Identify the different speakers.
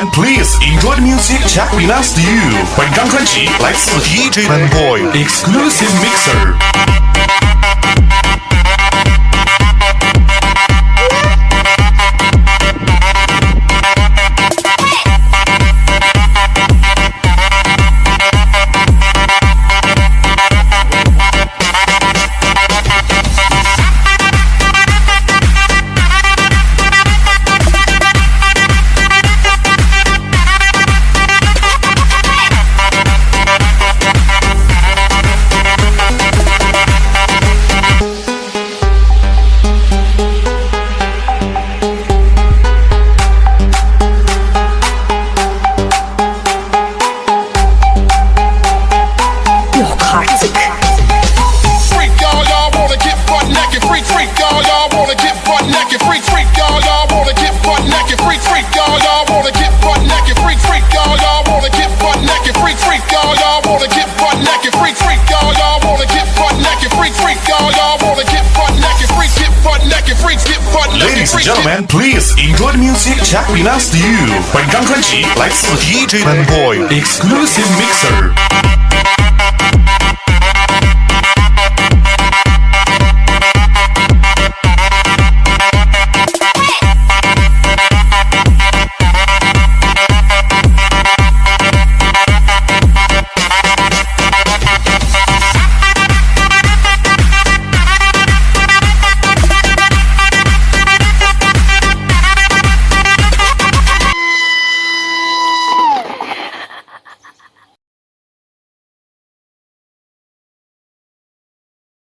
Speaker 1: gentlemen, please enjoy the music Check with us to you. 本刚开启，来自 DJ Man Boy Exclusive Mixer。Ladies and gentlemen, please enjoy the music Check with us to you. 本刚开启，来自 DJ Man Boy Exclusive Mixer。